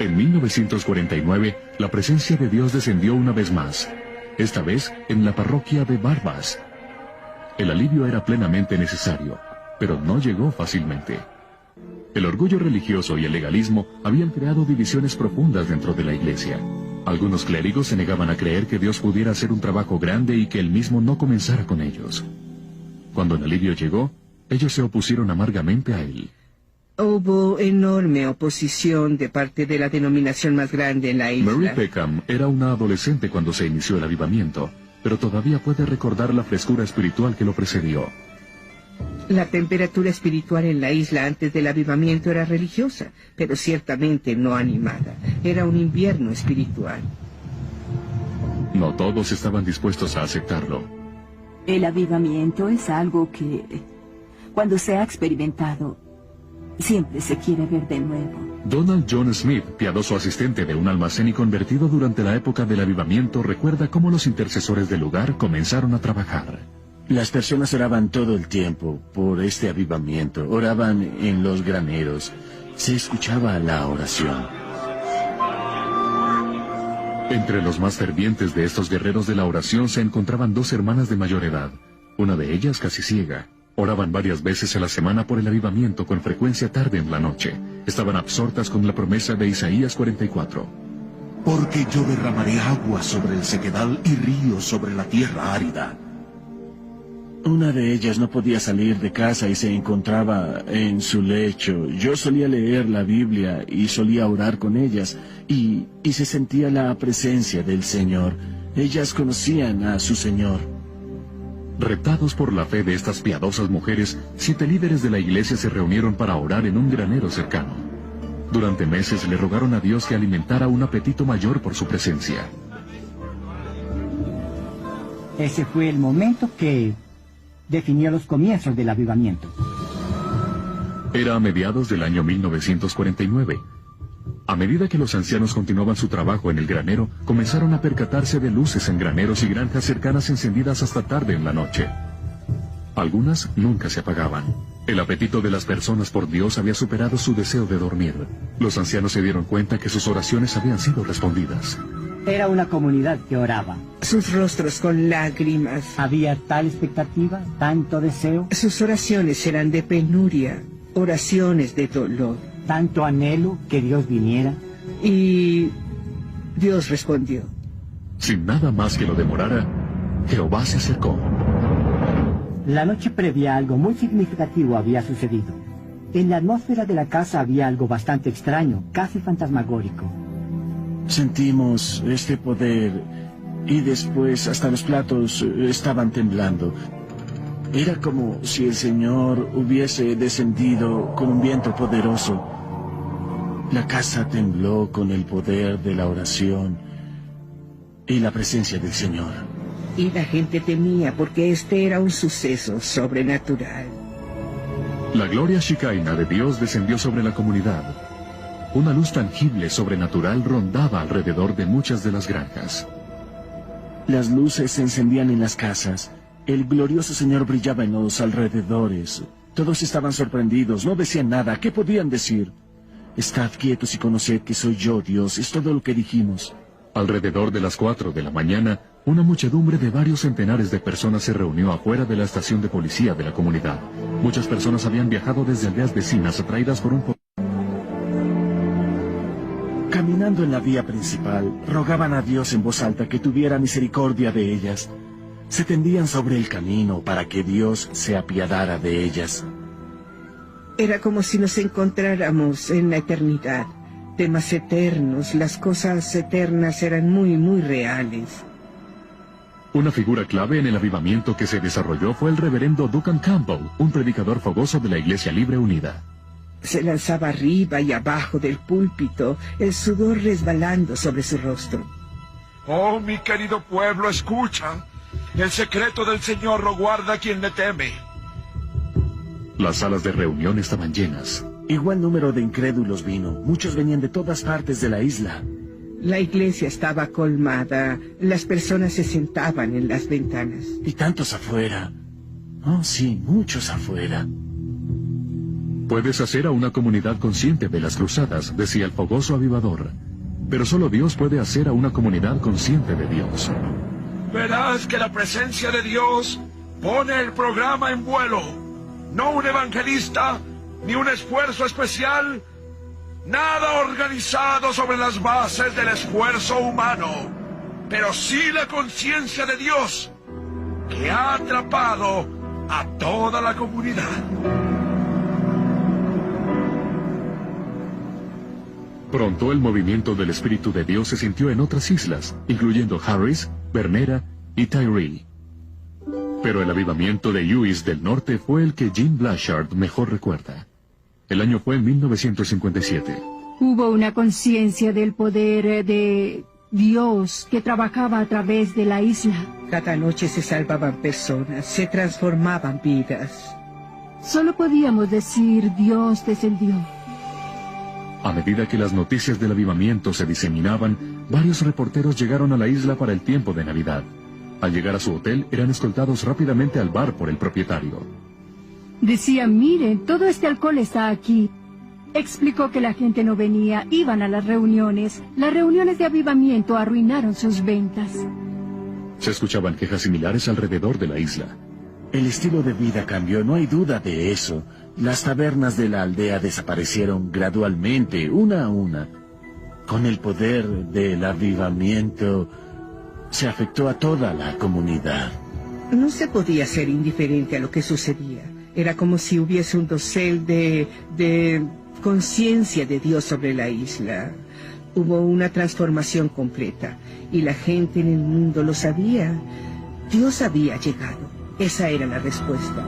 En 1949, la presencia de Dios descendió una vez más, esta vez en la parroquia de Barbas. El alivio era plenamente necesario, pero no llegó fácilmente. El orgullo religioso y el legalismo habían creado divisiones profundas dentro de la iglesia. Algunos clérigos se negaban a creer que Dios pudiera hacer un trabajo grande y que Él mismo no comenzara con ellos. Cuando el alivio llegó, ellos se opusieron amargamente a Él. Hubo enorme oposición de parte de la denominación más grande en la isla. Mary Peckham era una adolescente cuando se inició el avivamiento, pero todavía puede recordar la frescura espiritual que lo precedió. La temperatura espiritual en la isla antes del avivamiento era religiosa, pero ciertamente no animada. Era un invierno espiritual. No todos estaban dispuestos a aceptarlo. El avivamiento es algo que, cuando se ha experimentado, siempre se quiere ver de nuevo. Donald John Smith, piadoso asistente de un almacén y convertido durante la época del avivamiento, recuerda cómo los intercesores del lugar comenzaron a trabajar. Las personas oraban todo el tiempo por este avivamiento. Oraban en los graneros. Se escuchaba la oración. Entre los más fervientes de estos guerreros de la oración se encontraban dos hermanas de mayor edad, una de ellas casi ciega. Oraban varias veces a la semana por el avivamiento, con frecuencia tarde en la noche. Estaban absortas con la promesa de Isaías 44. Porque yo derramaré agua sobre el sequedal y ríos sobre la tierra árida. Una de ellas no podía salir de casa y se encontraba en su lecho. Yo solía leer la Biblia y solía orar con ellas, y se sentía la presencia del Señor. Ellas conocían a su Señor. Retados por la fe de estas piadosas mujeres, 7 líderes de la iglesia se reunieron para orar en un granero cercano. Durante meses le rogaron a Dios que alimentara un apetito mayor por su presencia. Ese fue el momento que definió los comienzos del avivamiento. Era a mediados del año 1949. A medida que los ancianos continuaban su trabajo en el granero, comenzaron a percatarse de luces en graneros y granjas cercanas encendidas hasta tarde en la noche. Algunas nunca se apagaban. El apetito de las personas por Dios había superado su deseo de dormir. Los ancianos se dieron cuenta que sus oraciones habían sido respondidas. Era una comunidad que oraba. Sus rostros con lágrimas. Había tal expectativa, tanto deseo. Sus oraciones eran de penuria, oraciones de dolor. Tanto anhelo que Dios viniera. Y Dios respondió. Sin nada más que lo demorara, Jehová se acercó. La noche previa algo muy significativo había sucedido. En la atmósfera de la casa había algo bastante extraño, casi fantasmagórico. Sentimos este poder y después hasta los platos estaban temblando. Era como si el Señor hubiese descendido con un viento poderoso. La casa tembló con el poder de la oración y la presencia del Señor. Y la gente temía porque este era un suceso sobrenatural. La gloria Shekinah de Dios descendió sobre la comunidad. Una luz tangible, sobrenatural, rondaba alrededor de muchas de las granjas. Las luces se encendían en las casas. El glorioso Señor brillaba en los alrededores. Todos estaban sorprendidos, no decían nada. ¿Qué podían decir? Estad quietos y conoced que soy yo, Dios. Es todo lo que dijimos. Alrededor de las 4 de la mañana, una muchedumbre de varios centenares de personas se reunió afuera de la estación de policía de la comunidad. Muchas personas habían viajado desde aldeas vecinas atraídas por un... Caminando en la vía principal, rogaban a Dios en voz alta que tuviera misericordia de ellas. Se tendían sobre el camino para que Dios se apiadara de ellas. Era como si nos encontráramos en la eternidad. Temas eternos, las cosas eternas eran muy, muy reales. Una figura clave en el avivamiento que se desarrolló fue el reverendo Duncan Campbell, un predicador fogoso de la Iglesia Libre Unida. Se lanzaba arriba y abajo del púlpito, el sudor resbalando sobre su rostro. Oh, mi querido pueblo, escucha. El secreto del Señor lo guarda quien le teme. Las salas de reunión estaban llenas. Igual número de incrédulos vino. Muchos venían de todas partes de la isla. La iglesia estaba colmada. Las personas se sentaban en las ventanas. Y tantos afuera. Oh, sí, muchos afuera. Puedes hacer a una comunidad consciente de las cruzadas, decía el fogoso avivador. Pero solo Dios puede hacer a una comunidad consciente de Dios. Verás que la presencia de Dios pone el programa en vuelo. No un evangelista, ni un esfuerzo especial, nada organizado sobre las bases del esfuerzo humano, pero sí la conciencia de Dios, que ha atrapado a toda la comunidad. Pronto el movimiento del Espíritu de Dios se sintió en otras islas, incluyendo Harris, Bernera y Tyree. Pero el avivamiento de Lewis del norte fue el que Jean Blanchard mejor recuerda. El año fue 1957. Hubo una conciencia del poder de Dios que trabajaba a través de la isla. Cada noche se salvaban personas, se transformaban vidas. Solo podíamos decir Dios descendió. A medida que las noticias del avivamiento se diseminaban, varios reporteros llegaron a la isla para el tiempo de Navidad. Al llegar a su hotel, eran escoltados rápidamente al bar por el propietario. Decían, miren, todo este alcohol está aquí. Explicó que la gente no venía, iban a las reuniones. Las reuniones de avivamiento arruinaron sus ventas. Se escuchaban quejas similares alrededor de la isla. El estilo de vida cambió, no hay duda de eso. Las tabernas de la aldea desaparecieron gradualmente, una a una. Con el poder del avivamiento, se afectó a toda la comunidad. No se podía ser indiferente a lo que sucedía. Era como si hubiese un dosel de conciencia de Dios sobre la isla. Hubo una transformación completa, y la gente en el mundo lo sabía. Dios había llegado. Esa era la respuesta.